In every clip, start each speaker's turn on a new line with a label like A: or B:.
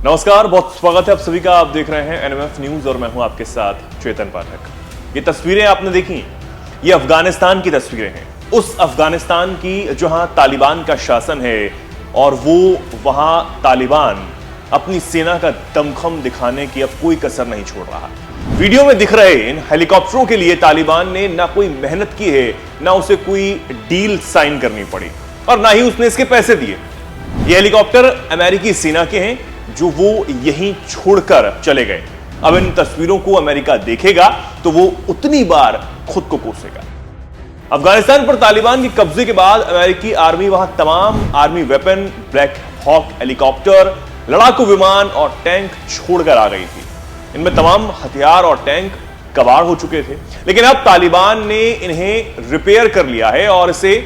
A: नमस्कार, बहुत स्वागत है आप सभी का। आप देख रहे हैं एनएमएफ न्यूज और मैं हूं आपके साथ चेतन पाठक। ये तस्वीरें आपने देखी, ये अफगानिस्तान की तस्वीरें हैं। उस अफगानिस्तान की जहां तालिबान का शासन है और वो वहां तालिबान अपनी सेना का दमखम दिखाने की अब कोई कसर नहीं छोड़ रहा। वीडियो में दिख रहे इन हेलीकॉप्टरों के लिए तालिबान ने ना कोई मेहनत की है, ना उसे कोई डील साइन करनी पड़ी और ना ही उसने इसके पैसे दिए। ये हेलीकॉप्टर अमेरिकी सेना के हैं जो वो यहीं छोड़कर चले गए। अब इन तस्वीरों को अमेरिका देखेगा तो वो उतनी बार खुद को कोसेगा। अफगानिस्तान पर तालिबान के कब्जे के बाद अमेरिकी आर्मी वहां तमाम army weapon, black hawk helicopter, लड़ाकू विमान और टैंक छोड़कर आ गई थी। इनमें तमाम हथियार और टैंक कबाड़ हो चुके थे, लेकिन अब तालिबान ने इन्हें रिपेयर कर लिया है और इसे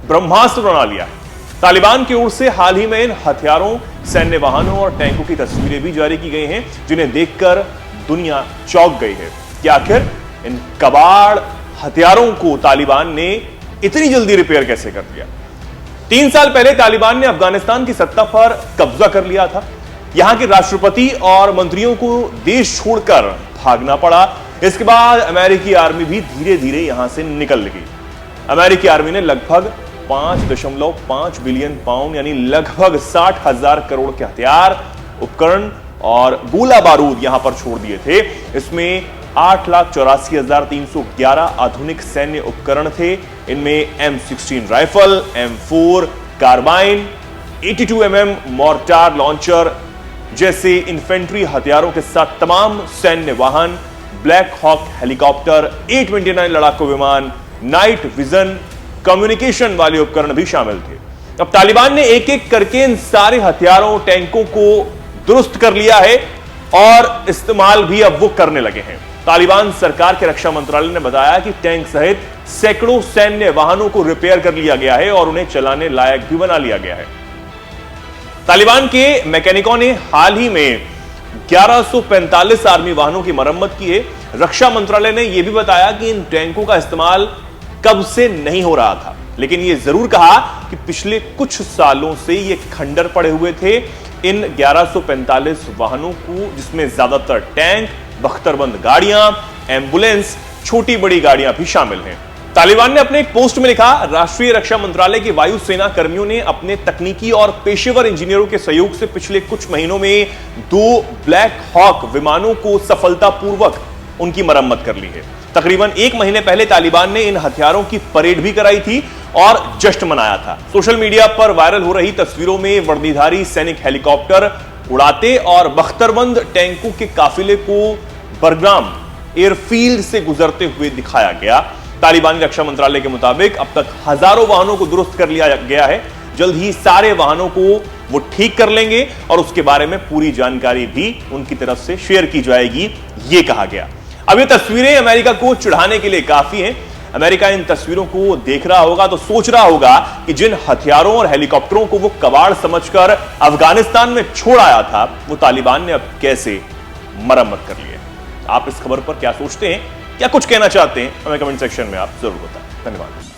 A: ब्रह्मास्त्र बना लिया है। तालिबान की ओर से हाल ही में इन हथियारों, सैन्य वाहनों और टैंकों की तस्वीरें भी जारी की गई हैं, जिन्हें देखकर दुनिया चौंक गई है कि आखिर इन कबाड़ हथियारों को तालिबान ने इतनी जल्दी रिपेयर कैसे कर दिया। 3 साल पहले तालिबान ने अफगानिस्तान की सत्ता पर कब्जा कर लिया था। यहां के राष्ट्रपति और मंत्रियों को देश छोड़कर भागना पड़ा। इसके बाद अमेरिकी आर्मी भी धीरे धीरे यहां से निकल गई। अमेरिकी आर्मी ने लगभग 5.5 बिलियन पाउंड यानी लगभग 60,000 करोड़ के हथियार, उपकरण और गोला बारूद यहां पर छोड़ दिए थे। इसमें 8,84,311 आधुनिक सैन्य उपकरण थे। इनमें M16 rifle, M4 carbine, 82 mm mortar launcher जैसे इन्फेंट्री हथियारों के साथ तमाम सैन्य वाहन, ब्लैक हॉक हेलीकॉप्टर, A-29 लड़ाकू विमान, नाइट विजन, कम्युनिकेशन वाले उपकरण भी शामिल थे। अब तालिबान ने एक एक करके इन सारे हथियारों, टैंकों को दुरुस्त कर लिया है और इस्तेमाल भी अब वो करने लगे हैं। तालिबान सरकार के रक्षा मंत्रालय ने बताया कि टैंक सहित सैकड़ों सैन्य वाहनों को रिपेयर कर लिया गया है और उन्हें चलाने लायक भी बना लिया गया है। तालिबान के मैकेनिकों ने हाल ही में 1145 आर्मी वाहनों की मरम्मत की है। रक्षा मंत्रालय ने यह भी बताया कि इन टैंकों का इस्तेमाल कब से नहीं हो रहा था, लेकिन यह जरूर कहा कि पिछले कुछ सालों से ये खंडर पड़े हुए थे। इन 1145 वाहनों को, जिसमें ज्यादातर टैंक, बख्तरबंद गाड़ियां, एम्बुलेंस, छोटी बड़ी गाड़ियां भी शामिल हैं। तालिबान ने अपने एक पोस्ट में लिखा, राष्ट्रीय रक्षा मंत्रालय के वायुसेना कर्मियों ने अपने तकनीकी और पेशेवर इंजीनियरों के सहयोग से पिछले कुछ महीनों में 2 ब्लैक हॉक विमानों को सफलतापूर्वक उनकी मरम्मत कर ली है। तकरीबन 1 महीने पहले तालिबान ने इन हथियारों की परेड भी कराई थी और जश्न मनाया था। सोशल मीडिया पर वायरल हो रही तस्वीरों में वर्दीधारी सैनिक हेलीकॉप्टर उड़ाते और बख्तरबंद टैंकों के काफिले को बरग्राम एयरफील्ड से गुजरते हुए दिखाया गया। तालिबानी रक्षा मंत्रालय के मुताबिक अब तक हजारों वाहनों को दुरुस्त कर लिया गया है। जल्द ही सारे वाहनों को वो ठीक कर लेंगे और उसके बारे में पूरी जानकारी भी उनकी तरफ से शेयर की जाएगी, ये कहा गया। अब ये तस्वीरें अमेरिका को चिढ़ाने के लिए काफी हैं। अमेरिका इन तस्वीरों को देख रहा होगा तो सोच रहा होगा कि जिन हथियारों और हेलीकॉप्टरों को वो कबाड़ समझकर अफगानिस्तान में छोड़ आया था, वो तालिबान ने अब कैसे मरम्मत कर ली है। आप इस खबर पर क्या सोचते हैं, क्या कुछ कहना चाहते हैं, हमें कमेंट सेक्शन में आप जरूर बताएं। धन्यवाद।